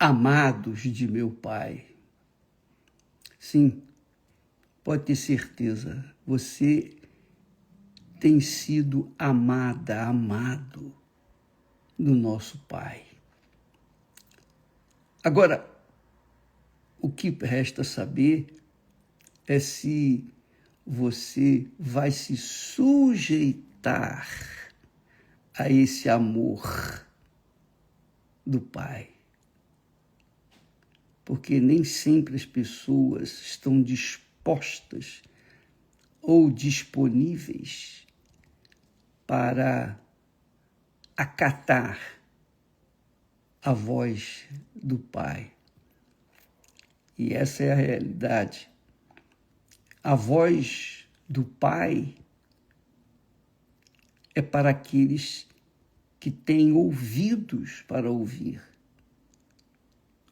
amados de meu Pai. Sim, pode ter certeza, você tem sido amada, amado do nosso Pai. Agora, o que resta saber é se você vai se sujeitar a esse amor do Pai. Porque nem sempre as pessoas estão dispostas ou disponíveis para acatar a voz do Pai. E essa é a realidade. A voz do Pai é para aqueles que têm ouvidos para ouvir.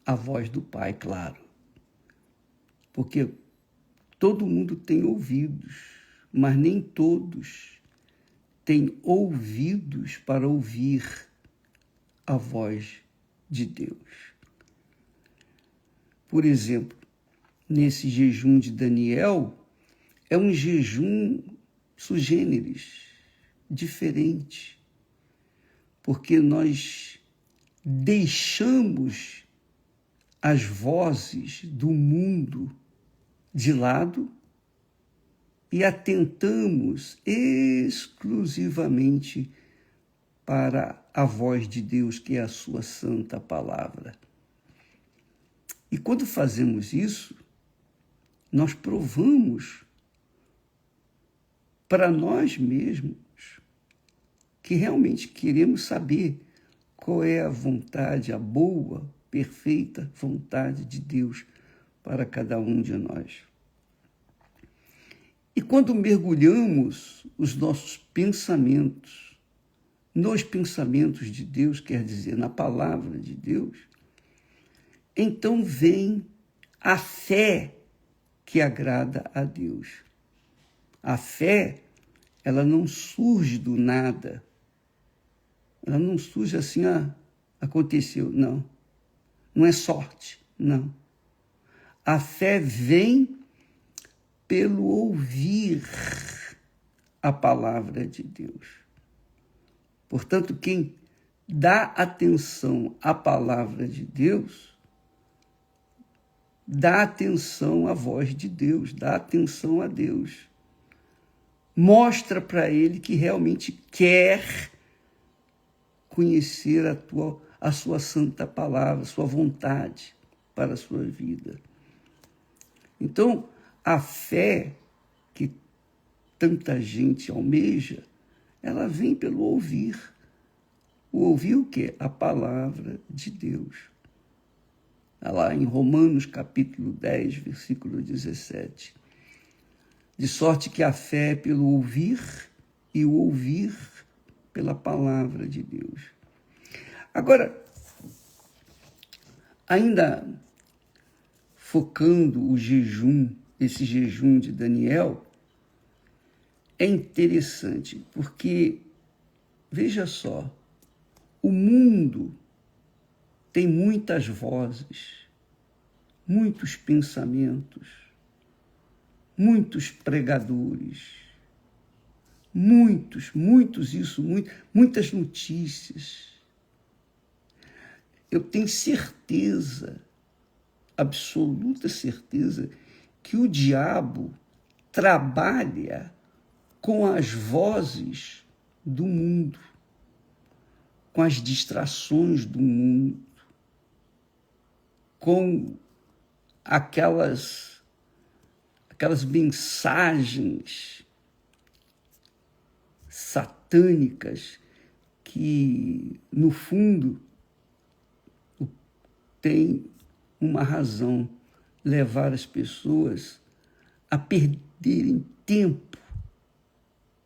A voz do Pai, claro. Porque todo mundo tem ouvidos, mas nem todos têm ouvidos para ouvir a voz de Deus. Por exemplo, nesse jejum de Daniel, é um jejum sui generis, diferente, porque nós deixamos as vozes do mundo de lado e atentamos exclusivamente para a voz de Deus, que é a sua santa palavra. E quando fazemos isso, nós provamos para nós mesmos que realmente queremos saber qual é a vontade, a boa, perfeita vontade de Deus para cada um de nós. E quando mergulhamos os nossos pensamentos nos pensamentos de Deus, quer dizer, na palavra de Deus, então vem a fé que agrada a Deus. A fé, ela não surge do nada. Ela não surge assim, aconteceu, não. Não é sorte, não. A fé vem pelo ouvir a palavra de Deus. Portanto, quem dá atenção à palavra de Deus, dá atenção à voz de Deus, dá atenção a Deus. Mostra para ele que realmente quer conhecer a sua santa palavra, a sua vontade para a sua vida. Então, a fé que tanta gente almeja, ela vem pelo ouvir. O ouvir o quê? A palavra de Deus. Está lá em Romanos capítulo 10, versículo 17. De sorte que a fé é pelo ouvir e o ouvir pela palavra de Deus. Agora, ainda focando o jejum, esse jejum de Daniel, é interessante, porque, veja só, o mundo tem muitas vozes, muitos pensamentos, muitos pregadores, muitas notícias. Eu tenho certeza, absoluta certeza, que o diabo trabalha com as vozes do mundo, com as distrações do mundo, com aquelas mensagens satânicas que, no fundo, tem uma razão: levar as pessoas a perderem tempo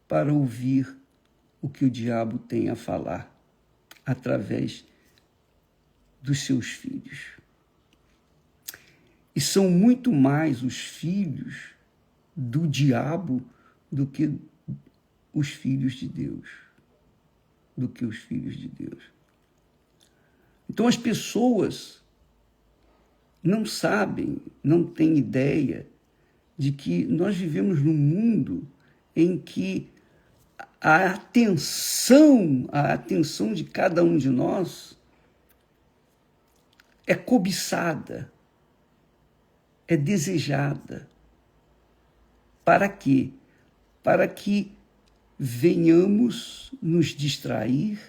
para ouvir o que o diabo tem a falar através dos seus filhos. E são muito mais os filhos do diabo do que os filhos de Deus. Então as pessoas não sabem, não têm ideia de que nós vivemos num mundo em que a atenção de cada um de nós é cobiçada, é desejada. Para quê? Para que venhamos nos distrair,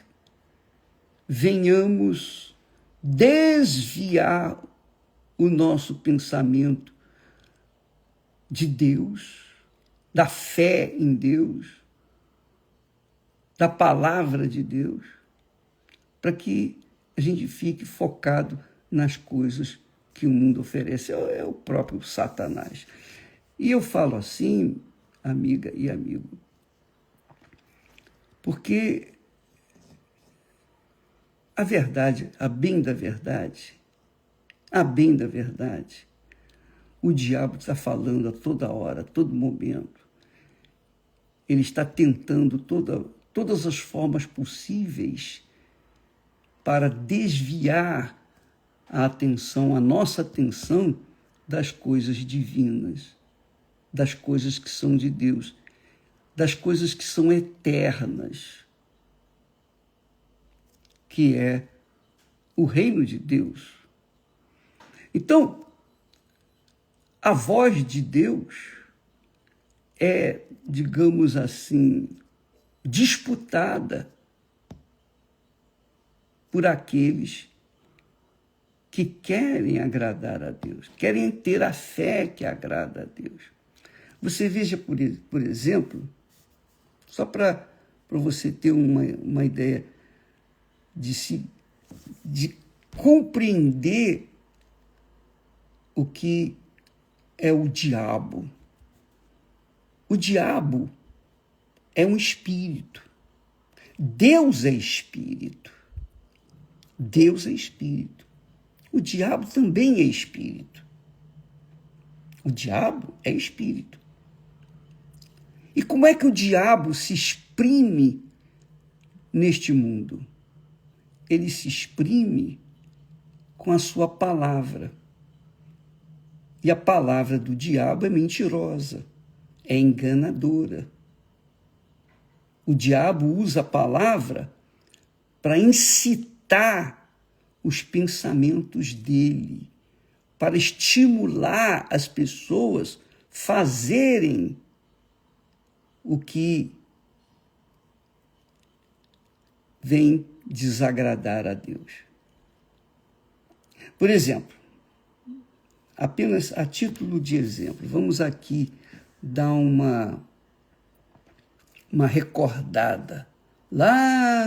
venhamos desviar o nosso pensamento de Deus, da fé em Deus, da palavra de Deus, para que a gente fique focado nas coisas que o mundo oferece. É o próprio Satanás. E eu falo assim, amiga e amigo, porque a verdade, a bem da verdade, o diabo está falando a toda hora, a todo momento. Ele está tentando todas as formas possíveis para desviar a nossa atenção das coisas divinas, das coisas que são de Deus, das coisas que são eternas, que é o reino de Deus. Então, a voz de Deus é, digamos assim, disputada por aqueles que querem agradar a Deus, querem ter a fé que agrada a Deus. Você veja, por exemplo, só para você ter uma ideia de compreender o que é o diabo. O diabo é um espírito. Deus é espírito. Deus é espírito. O diabo também é espírito. O diabo é espírito. E como é que o diabo se exprime neste mundo? Ele se exprime com a sua palavra. E a palavra do diabo é mentirosa, é enganadora. O diabo usa a palavra para incitar os pensamentos dele, para estimular as pessoas fazerem o que vem desagradar a Deus. Por exemplo, apenas a título de exemplo, vamos aqui dar uma recordada lá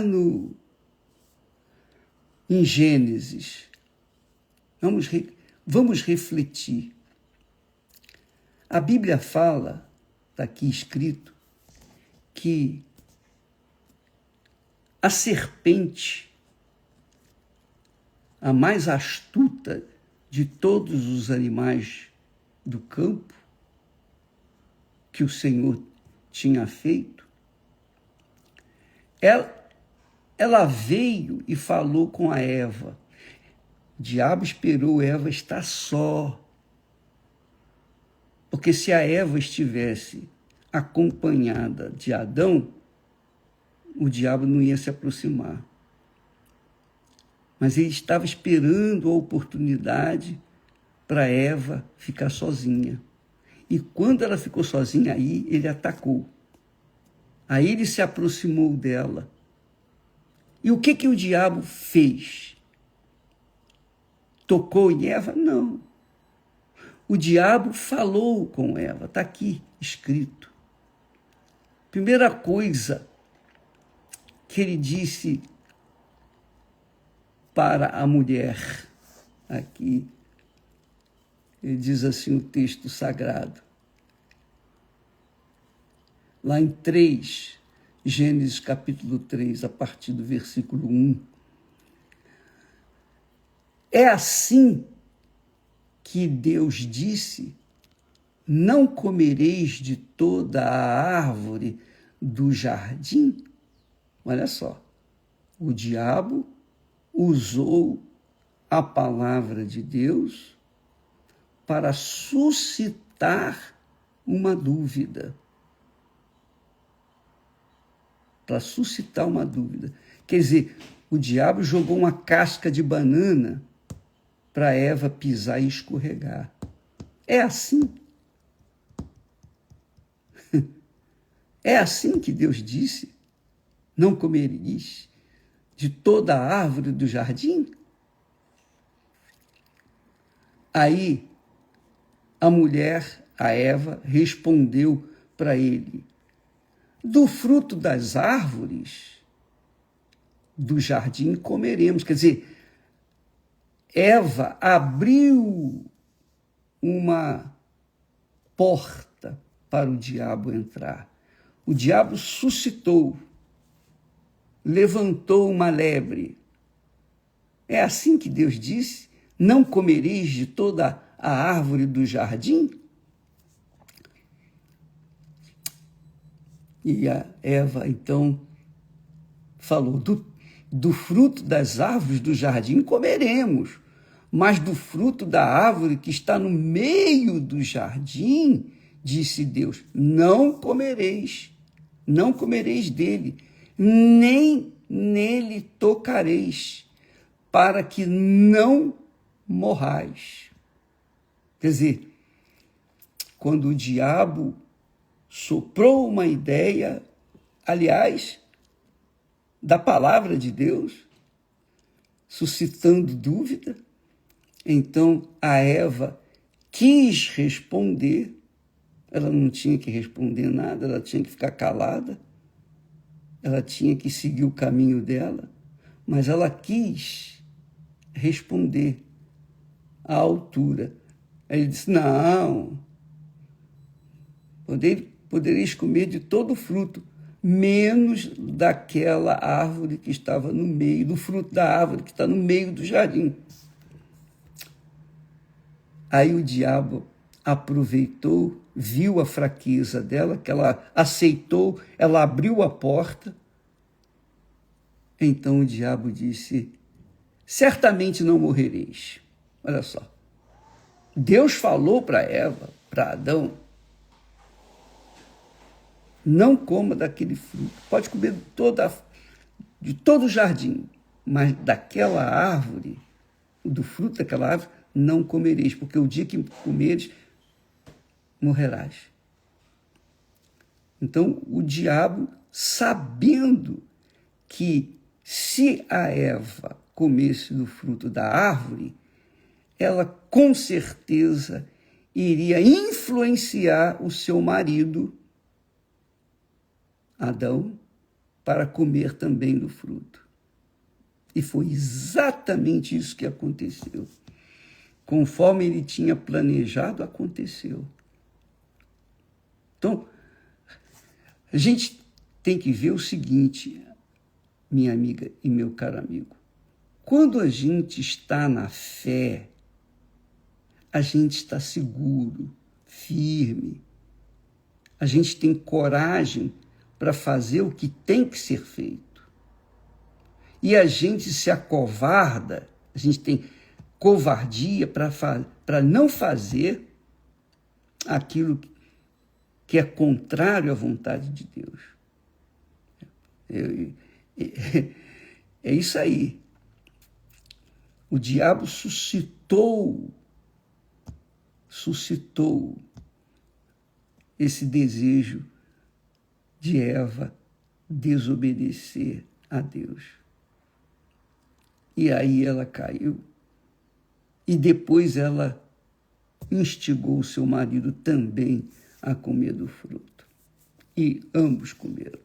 em Gênesis. Vamos refletir. A Bíblia fala, está aqui escrito, que a serpente, a mais astuta de todos os animais do campo que o Senhor tinha feito, ela veio e falou com a Eva. O diabo esperou Eva estar só, porque se a Eva estivesse acompanhada de Adão, o diabo não ia se aproximar. Mas ele estava esperando a oportunidade para Eva ficar sozinha. E quando ela ficou sozinha, aí ele atacou. Aí ele se aproximou dela. E o que o diabo fez? Tocou em Eva? Não. O diabo falou com Eva, está aqui escrito. Primeira coisa que ele disse para a mulher, aqui, ele diz assim o texto sagrado, lá em 3, Gênesis capítulo 3, a partir do versículo 1. É assim que Deus disse: não comereis de toda a árvore do jardim? Olha só, o diabo usou a palavra de Deus para suscitar uma dúvida. Para suscitar uma dúvida. Quer dizer, o diabo jogou uma casca de banana para Eva pisar e escorregar. É assim. É assim que Deus disse: não comereis de toda a árvore do jardim? Aí a mulher, a Eva, respondeu para ele: do fruto das árvores do jardim comeremos. Quer dizer, Eva abriu uma porta para o diabo entrar. O diabo suscitou, levantou uma lebre. É assim que Deus disse: não comereis de toda a árvore do jardim? E a Eva, então, falou: do fruto das árvores do jardim comeremos, mas do fruto da árvore que está no meio do jardim, disse Deus, não comereis dele, nem nele tocareis, para que não morrais. Quer dizer, quando o diabo soprou uma ideia, aliás, da palavra de Deus, suscitando dúvida, então a Eva quis responder. Ela não tinha que responder nada, ela tinha que ficar calada, ela tinha que seguir o caminho dela, mas ela quis responder à altura. Aí ele disse: não, podereis comer de todo o fruto, menos daquela árvore que estava no meio, do fruto da árvore que está no meio do jardim. Aí o diabo aproveitou, viu a fraqueza dela, que ela aceitou, ela abriu a porta. Então o diabo disse: certamente não morrereis. Olha só. Deus falou para Eva, para Adão: não coma daquele fruto. Pode comer de todo o jardim, mas daquela árvore, do fruto daquela árvore, não comereis, porque o dia que comeres, morrerás. Então, o diabo, sabendo que se a Eva comesse do fruto da árvore, ela com certeza iria influenciar o seu marido, Adão, para comer também do fruto. E foi exatamente isso que aconteceu. Conforme ele tinha planejado, aconteceu. Então, a gente tem que ver o seguinte, minha amiga e meu caro amigo. Quando a gente está na fé, a gente está seguro, firme. A gente tem coragem para fazer o que tem que ser feito. E a gente se acovarda, a gente tem covardia para não fazer aquilo que é contrário à vontade de Deus. É isso aí. O diabo suscitou esse desejo de Eva desobedecer a Deus. E aí ela caiu. E depois ela instigou o seu marido também a comer do fruto. E ambos comeram.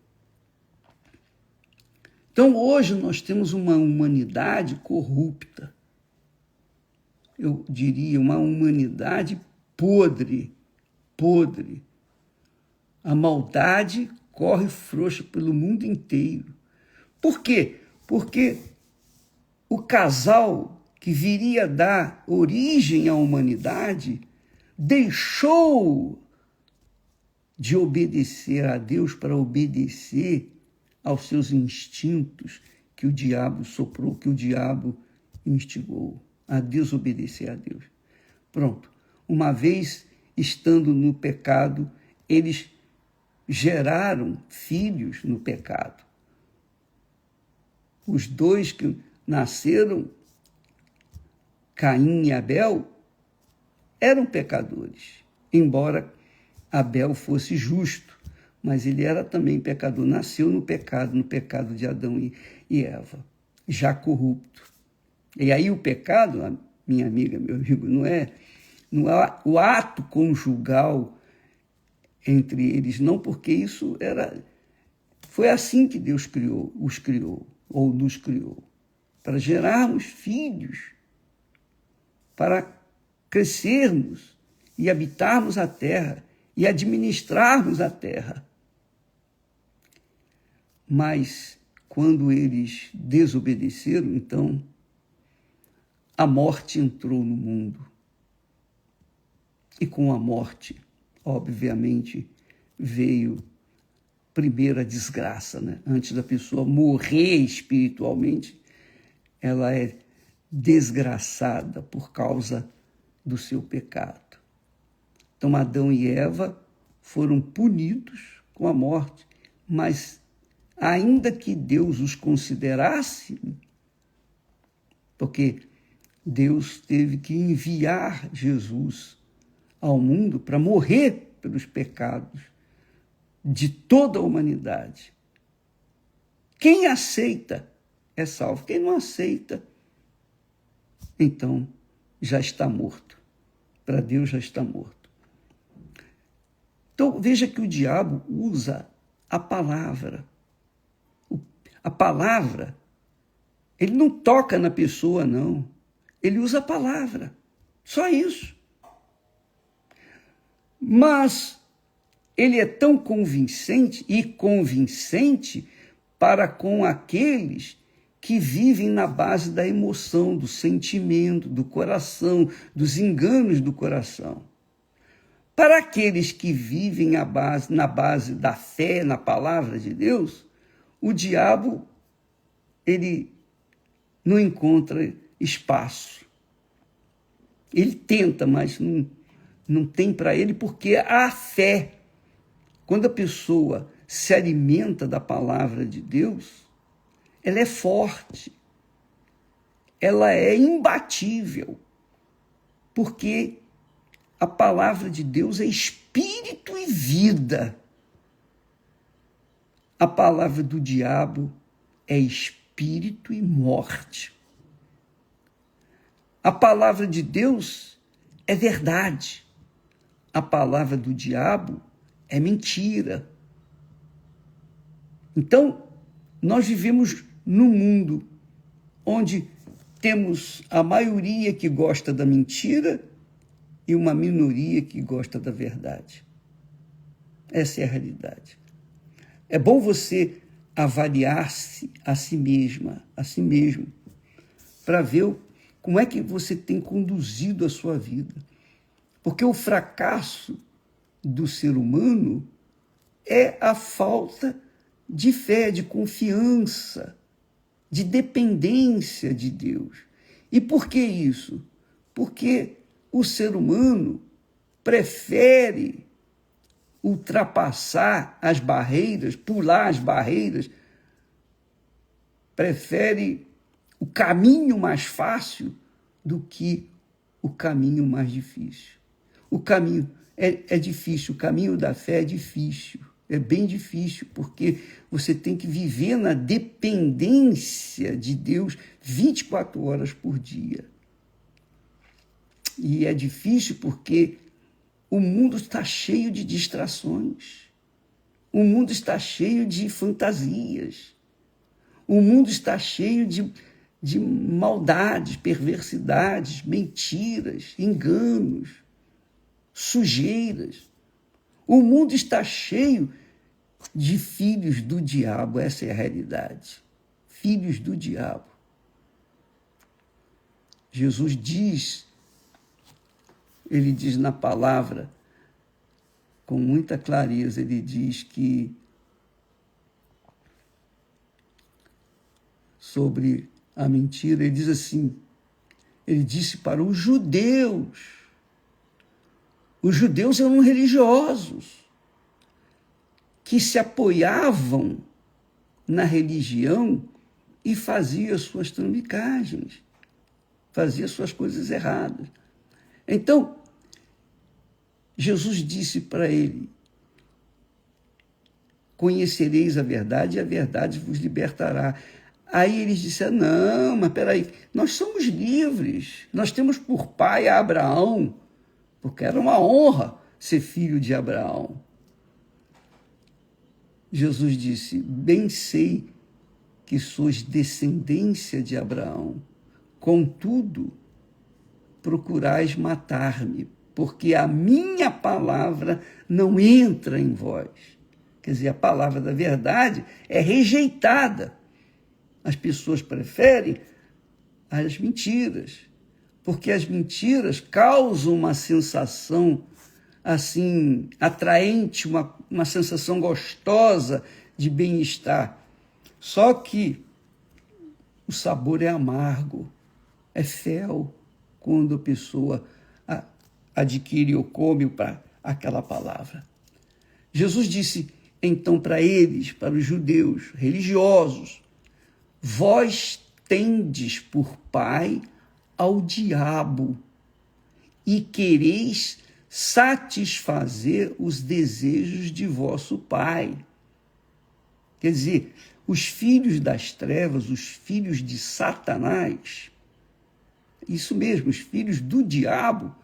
Então, hoje nós temos uma humanidade corrupta. Eu diria, uma humanidade podre. A maldade corre frouxa pelo mundo inteiro. Por quê? Porque o casal que viria dar origem à humanidade deixou de obedecer a Deus para obedecer aos seus instintos que o diabo soprou, que o diabo instigou, a desobedecer a Deus. Pronto. uma vez estando no pecado, eles geraram filhos no pecado. Os dois que nasceram, Caim e Abel, eram pecadores, embora Abel fosse justo, mas ele era também pecador, nasceu no pecado de Adão e Eva, já corrupto. E aí o pecado, minha amiga, meu amigo, não é o ato conjugal entre eles, não, porque isso foi assim que Deus os criou, ou nos criou, para gerarmos filhos, para crescermos e habitarmos a terra e administrarmos a terra. Mas quando eles desobedeceram, então a morte entrou no mundo. E com a morte, obviamente, veio primeiro a desgraça, né? Antes da pessoa morrer espiritualmente, ela é desgraçada por causa do seu pecado. Então, Adão e Eva foram punidos com a morte, mas ainda que Deus os considerasse, porque Deus teve que enviar Jesus ao mundo para morrer pelos pecados de toda a humanidade. Quem aceita é salvo. Quem não aceita, então já está morto. Para Deus já está morto. Então veja que o diabo usa a palavra. A palavra, ele não toca na pessoa, não. Ele usa a palavra. Só isso. Mas ele é tão convincente para com aqueles que vivem na base da emoção, do sentimento, do coração, dos enganos do coração. Para aqueles que vivem na base da fé, na palavra de Deus, o diabo, ele não encontra espaço. Ele tenta, mas não tem para ele, porque a fé, quando a pessoa se alimenta da palavra de Deus, ela é forte, ela é imbatível, porque a palavra de Deus é espírito e vida. A palavra do diabo é espírito e morte. A palavra de Deus é verdade. A palavra do diabo é mentira. Então, nós vivemos num mundo onde temos a maioria que gosta da mentira e uma minoria que gosta da verdade. Essa é a realidade. É bom você avaliar-se a si mesma, a si mesmo, para ver como é que você tem conduzido a sua vida. Porque o fracasso do ser humano é a falta de fé, de confiança, de dependência de Deus. E por que isso? Porque o ser humano prefere ultrapassar as barreiras, pular as barreiras, prefere o caminho mais fácil do que o caminho mais difícil. O caminho é difícil, o caminho da fé é difícil, é bem difícil, porque você tem que viver na dependência de Deus 24 horas por dia. E é difícil porque o mundo está cheio de distrações, o mundo está cheio de fantasias, o mundo está cheio de maldades, perversidades, mentiras, enganos, sujeiras. O mundo está cheio de filhos do diabo, essa é a realidade. Filhos do diabo. Jesus diz, ele diz na palavra, com muita clareza, ele diz que sobre a mentira, ele diz assim, ele disse para os judeus, Os judeus eram religiosos que se apoiavam na religião e faziam suas trambicagens, faziam suas coisas erradas. Então, Jesus disse para ele: conhecereis a verdade e a verdade vos libertará. Aí eles disseram: não, mas peraí, nós somos livres, nós temos por pai a Abraão, porque era uma honra ser filho de Abraão. Jesus disse: bem sei que sois descendência de Abraão, contudo, procurais matar-me, porque a minha palavra não entra em vós. Quer dizer, a palavra da verdade é rejeitada. As pessoas preferem as mentiras, porque as mentiras causam uma sensação assim atraente, uma sensação gostosa de bem-estar. Só que o sabor é amargo, é fel, quando a pessoa adquire ou come para aquela palavra. Jesus disse então para eles, para os judeus religiosos: vós tendes por pai ao diabo e quereis satisfazer os desejos de vosso pai. Quer dizer, os filhos das trevas, os filhos de Satanás, isso mesmo, os filhos do diabo,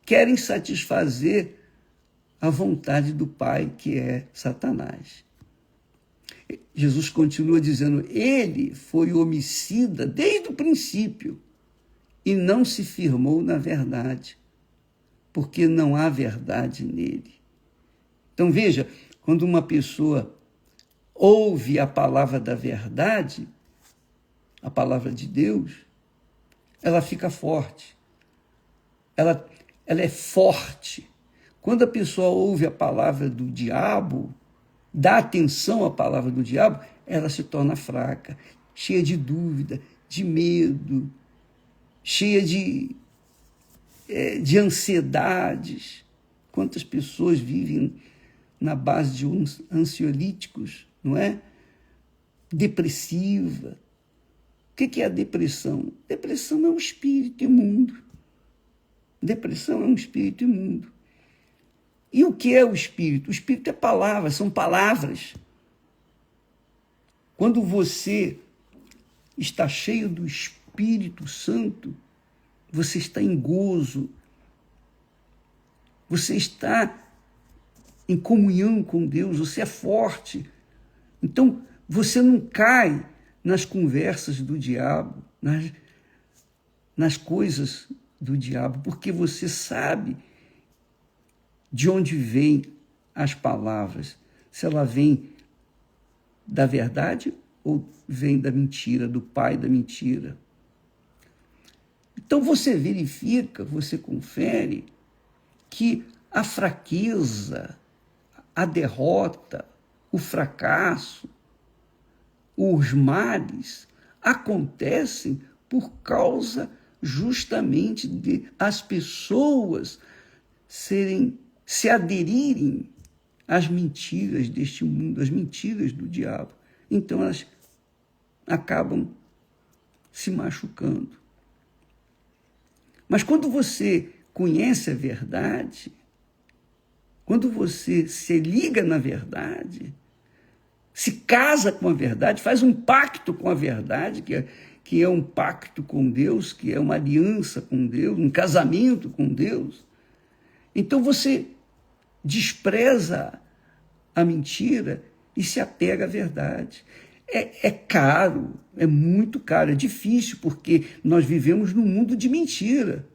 querem satisfazer a vontade do pai, que é Satanás. Jesus continua dizendo: ele foi homicida desde o princípio e não se firmou na verdade, porque não há verdade nele. Então veja, quando uma pessoa ouve a palavra da verdade, a palavra de Deus, ela fica forte, ela é forte. Quando a pessoa ouve a palavra do diabo, dá atenção à palavra do diabo, ela se torna fraca, cheia de dúvida, de medo, cheia de ansiedades. Quantas pessoas vivem na base de ansiolíticos, não é? Depressiva. O que é a depressão? Depressão é um espírito imundo. Depressão é um espírito imundo. E o que é o espírito? O espírito é palavra, são palavras. Quando você está cheio do Espírito Santo, você está em gozo, você está em comunhão com Deus, você é forte. Então, você não cai nas conversas do diabo, nas coisas do diabo, porque você sabe de onde vêm as palavras, se ela vem da verdade ou vem da mentira, do pai da mentira. Então você verifica, você confere que a fraqueza, a derrota, o fracasso, os males acontecem por causa justamente de as pessoas se aderirem às mentiras deste mundo, às mentiras do diabo. Então elas acabam se machucando. Mas quando você conhece a verdade, quando você se liga na verdade, se casa com a verdade, faz um pacto com a verdade, que é um pacto com Deus, que é uma aliança com Deus, um casamento com Deus, então você despreza a mentira e se apega à verdade. É caro, é muito caro, é difícil, porque nós vivemos num mundo de mentira.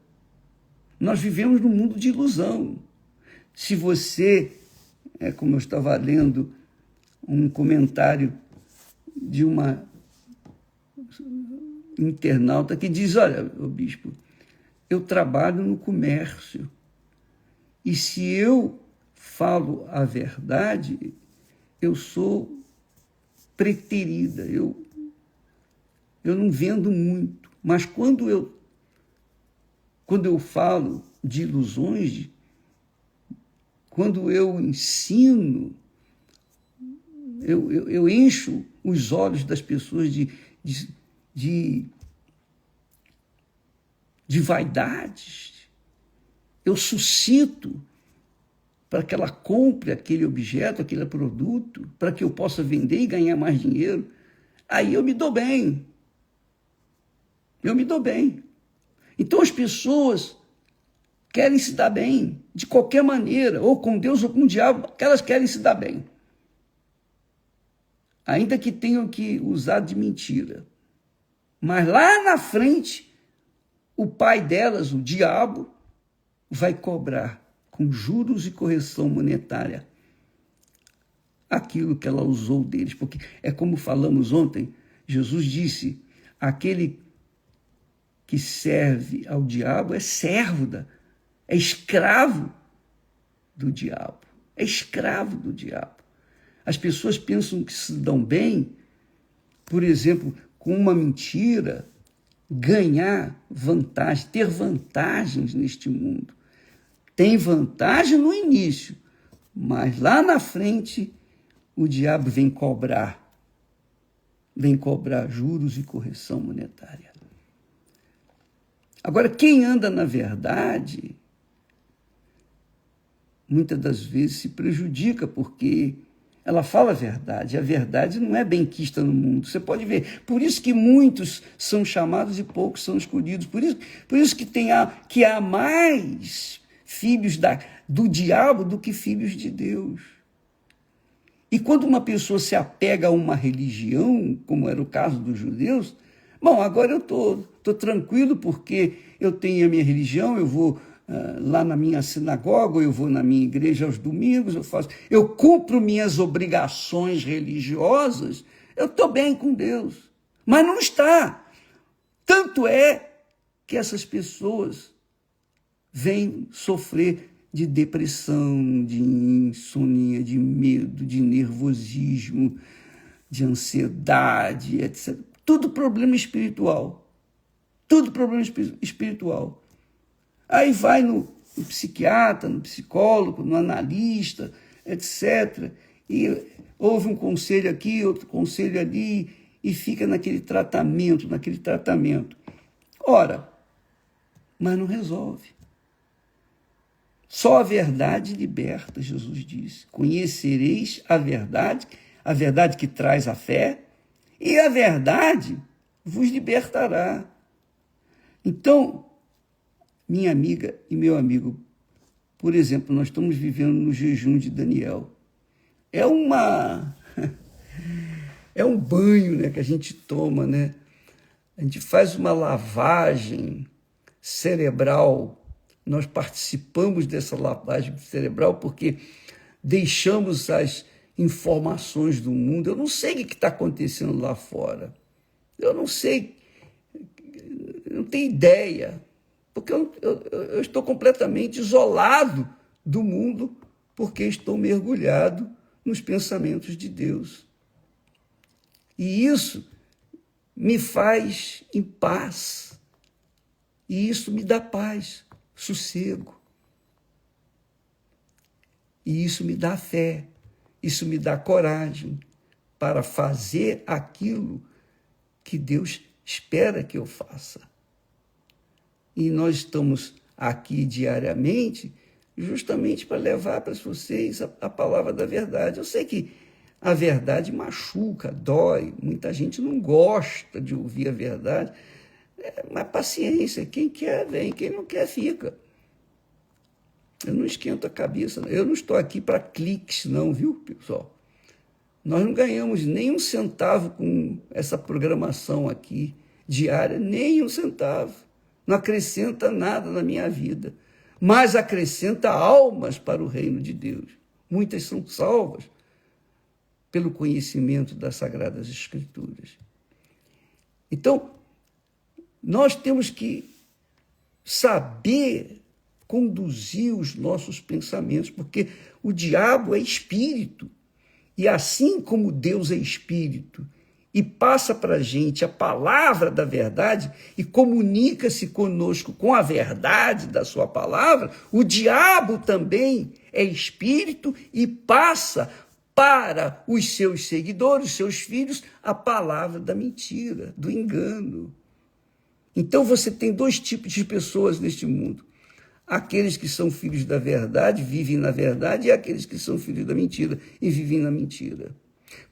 Nós vivemos num mundo de ilusão. Se você, como eu estava lendo um comentário de uma internauta que diz: olha, bispo, eu trabalho no comércio e se eu falo a verdade, eu sou preterida, eu não vendo muito, mas quando eu falo de ilusões, quando eu ensino, eu encho os olhos das pessoas de vaidades, eu suscito para que ela compre aquele objeto, aquele produto, para que eu possa vender e ganhar mais dinheiro, aí eu me dou bem. Eu me dou bem. Então as pessoas querem se dar bem, de qualquer maneira, ou com Deus ou com o diabo, que elas querem se dar bem. Ainda que tenham que usar de mentira. Mas lá na frente, o pai delas, o diabo, vai cobrar com juros e correção monetária aquilo que ela usou deles. Porque é como falamos ontem, Jesus disse, aquele que serve ao diabo é servo, é escravo do diabo. É escravo do diabo. As pessoas pensam que se dão bem, por exemplo, com uma mentira, ganhar vantagem, ter vantagens neste mundo. Tem vantagem no início, mas lá na frente o diabo vem cobrar juros e correção monetária. Agora, quem anda na verdade, muitas das vezes se prejudica, porque ela fala a verdade não é benquista no mundo, você pode ver. Por isso que muitos são chamados e poucos são escolhidos, por isso que há mais filhos do diabo do que filhos de Deus. E quando uma pessoa se apega a uma religião, como era o caso dos judeus, bom, agora eu estou tranquilo porque eu tenho a minha religião, eu vou lá na minha sinagoga, eu vou na minha igreja aos domingos, eu cumpro minhas obrigações religiosas, eu estou bem com Deus. Mas não está. Tanto é que essas pessoas vêm sofrer de depressão, de insônia, de medo, de nervosismo, de ansiedade, etc. Tudo problema espiritual. Tudo problema espiritual. Aí vai no psiquiatra, no psicólogo, no analista, etc. E houve um conselho aqui, outro conselho ali, e fica naquele tratamento. Ora, mas não resolve. Só a verdade liberta, Jesus disse. Conhecereis a verdade que traz a fé, e a verdade vos libertará. Então, minha amiga e meu amigo, por exemplo, nós estamos vivendo no jejum de Daniel. É um banho, né, que a gente toma, né? A gente faz uma lavagem cerebral. Nós participamos dessa lavagem cerebral porque deixamos as informações do mundo. Eu não sei o que está acontecendo lá fora. Eu não sei, eu não tenho ideia, porque eu estou completamente isolado do mundo, porque estou mergulhado nos pensamentos de Deus. E isso me faz em paz, e isso me dá paz, sossego. E isso me dá fé, isso me dá coragem para fazer aquilo que Deus espera que eu faça. E nós estamos aqui diariamente justamente para levar para vocês a palavra da verdade. Eu sei que a verdade machuca, dói, muita gente não gosta de ouvir a verdade, mas paciência, quem quer vem, quem não quer fica. Eu não esquento a cabeça, eu não estou aqui para cliques não, viu, pessoal? Nós não ganhamos nem um centavo com essa programação aqui diária, nem um centavo. Não acrescenta nada na minha vida, mas acrescenta almas para o reino de Deus. Muitas são salvas pelo conhecimento das Sagradas Escrituras. Então, nós temos que saber conduzir os nossos pensamentos, porque o diabo é espírito. E assim como Deus é espírito e passa para a gente a palavra da verdade e comunica-se conosco com a verdade da sua palavra, o diabo também é espírito e passa para os seus seguidores, seus filhos, a palavra da mentira, do engano. Então você tem dois tipos de pessoas neste mundo. Aqueles que são filhos da verdade, vivem na verdade, e aqueles que são filhos da mentira e vivem na mentira.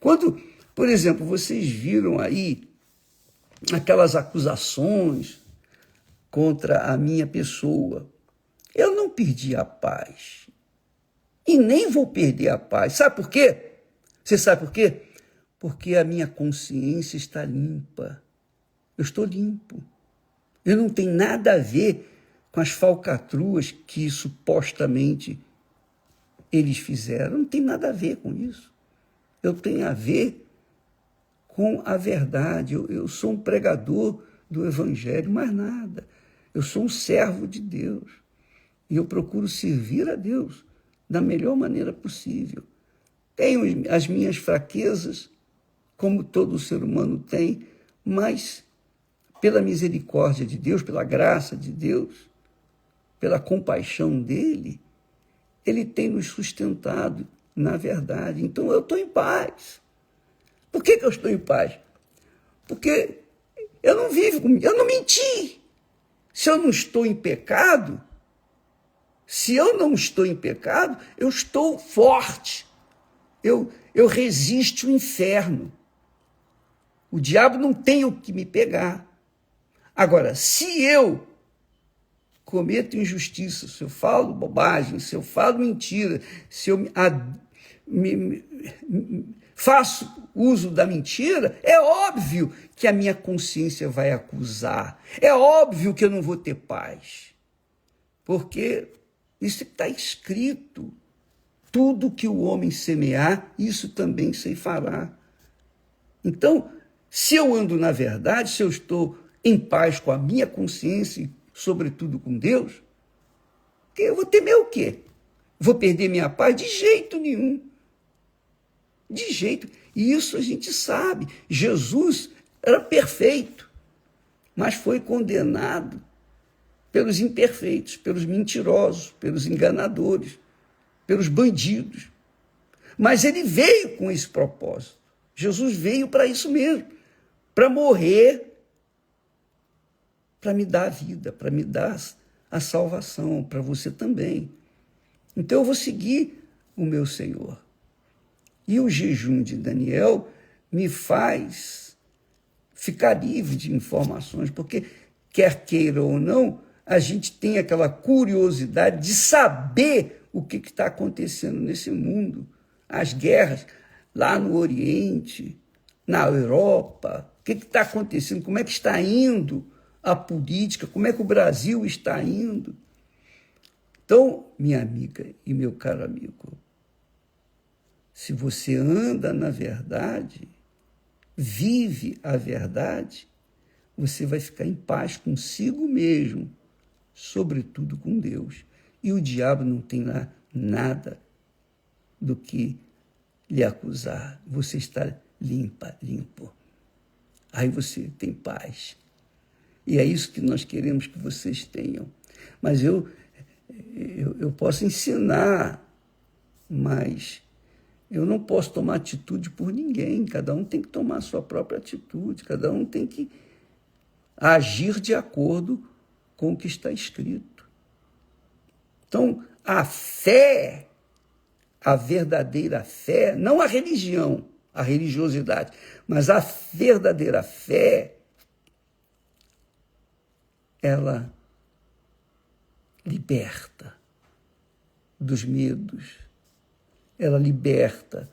Quando, por exemplo, vocês viram aí aquelas acusações contra a minha pessoa, eu não perdi a paz. E nem vou perder a paz. Sabe por quê? Você sabe por quê? Porque a minha consciência está limpa. Eu estou limpo. Eu não tenho nada a ver com as falcatruas que supostamente eles fizeram. Não tem nada a ver com isso. Eu tenho a ver com a verdade. Eu sou um pregador do Evangelho, mais nada. Eu sou um servo de Deus. E eu procuro servir a Deus da melhor maneira possível. Tenho as minhas fraquezas, como todo ser humano tem, mas pela misericórdia de Deus, pela graça de Deus, pela compaixão dele, ele tem nos sustentado na verdade. Então eu estou em paz. Por que eu estou em paz? Porque eu não vivo comigo, eu não menti. Se eu não estou em pecado, eu estou forte. Eu resisto ao inferno. O diabo não tem o que me pegar. Agora, se eu cometo injustiça, se eu falo bobagem, se eu falo mentira, se eu faço uso da mentira, é óbvio que a minha consciência vai acusar. É óbvio que eu não vou ter paz. Porque isso está escrito. Tudo que o homem semear, isso também ceifará. Então, se eu ando na verdade, se eu estou em paz com a minha consciência e, sobretudo, com Deus, eu vou temer o quê? Vou perder minha paz? De jeito nenhum. De jeito. E isso a gente sabe. Jesus era perfeito, mas foi condenado pelos imperfeitos, pelos mentirosos, pelos enganadores, pelos bandidos. Mas ele veio com esse propósito. Jesus veio para isso mesmo, para morrer, para me dar a vida, para me dar a salvação, para você também. Então eu vou seguir o meu Senhor. E o jejum de Daniel me faz ficar livre de informações, porque, quer queira ou não, a gente tem aquela curiosidade de saber o que está acontecendo nesse mundo. As guerras lá no Oriente, na Europa, o que está acontecendo, como é que está indo a política, como é que o Brasil está indo. Então, minha amiga e meu caro amigo, se você anda na verdade, vive a verdade, você vai ficar em paz consigo mesmo, sobretudo com Deus. E o diabo não tem lá nada do que lhe acusar. Você está limpo. Aí você tem paz. E é isso que nós queremos que vocês tenham. Mas eu posso ensinar, mas eu não posso tomar atitude por ninguém. Cada um tem que tomar a sua própria atitude. Cada um tem que agir de acordo com o que está escrito. Então, a fé, a verdadeira fé, não a religião, a religiosidade, mas a verdadeira fé, ela liberta dos medos, ela liberta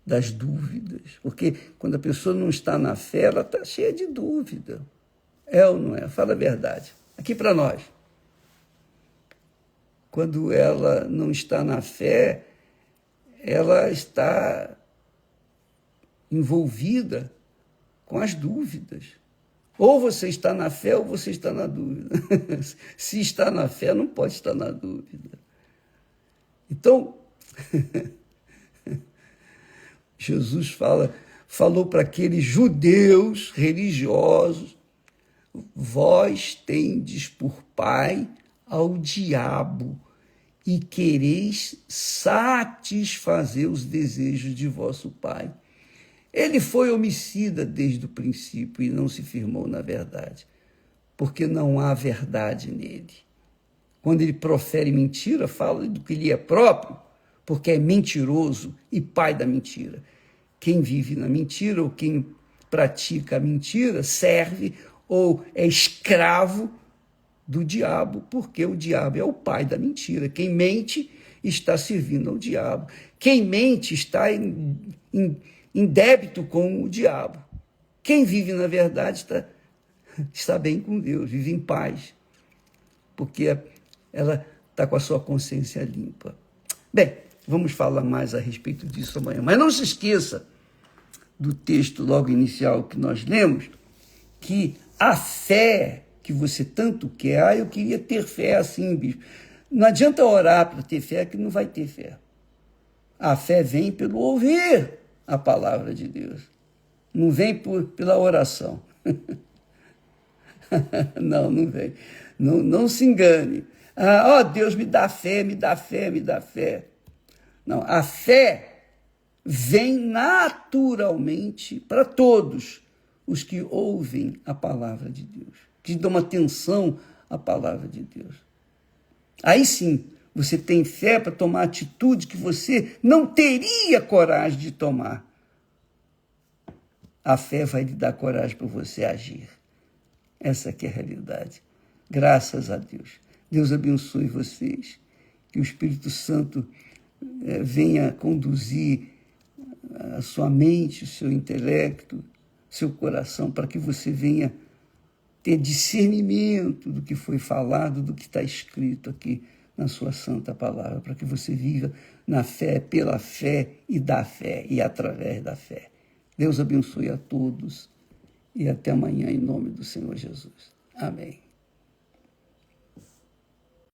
das dúvidas, porque quando a pessoa não está na fé, ela está cheia de dúvida. É ou não é? Fala a verdade. Aqui para nós. Quando ela não está na fé, ela está envolvida com as dúvidas. Ou você está na fé ou você está na dúvida. Se está na fé, não pode estar na dúvida. Então, Jesus fala falou para aqueles judeus religiosos: vós tendes por pai ao diabo e quereis satisfazer os desejos de vosso pai. Ele foi homicida desde o princípio e não se firmou na verdade, porque não há verdade nele. Quando ele profere mentira, fala do que lhe é próprio, porque é mentiroso e pai da mentira. Quem vive na mentira ou quem pratica a mentira serve ou é escravo do diabo, porque o diabo é o pai da mentira. Quem mente está servindo ao diabo. Quem mente está em débito com o diabo. Quem vive na verdade está bem com Deus, vive em paz, porque ela está com a sua consciência limpa. Bem, vamos falar mais a respeito disso amanhã. Mas não se esqueça do texto logo inicial que nós lemos, que a fé que você tanto quer, eu queria ter fé assim, bispo. Não adianta orar para ter fé, que não vai ter fé. A fé vem pelo ouvir a palavra de Deus. Não vem pela oração. Não vem. Não se engane. Deus, me dá fé, me dá fé, me dá fé. Não, a fé vem naturalmente para todos os que ouvem a palavra de Deus, que dão atenção à palavra de Deus. Aí sim, você tem fé para tomar atitude que você não teria coragem de tomar. A fé vai lhe dar coragem para você agir. Essa aqui é a realidade. Graças a Deus. Deus abençoe vocês. Que o Espírito Santo venha conduzir a sua mente, o seu intelecto, seu coração, para que você venha ter discernimento do que foi falado, do que está escrito aqui na sua santa palavra, para que você viva na fé, pela fé e da fé e através da fé. Deus abençoe a todos e até amanhã em nome do Senhor Jesus. Amém.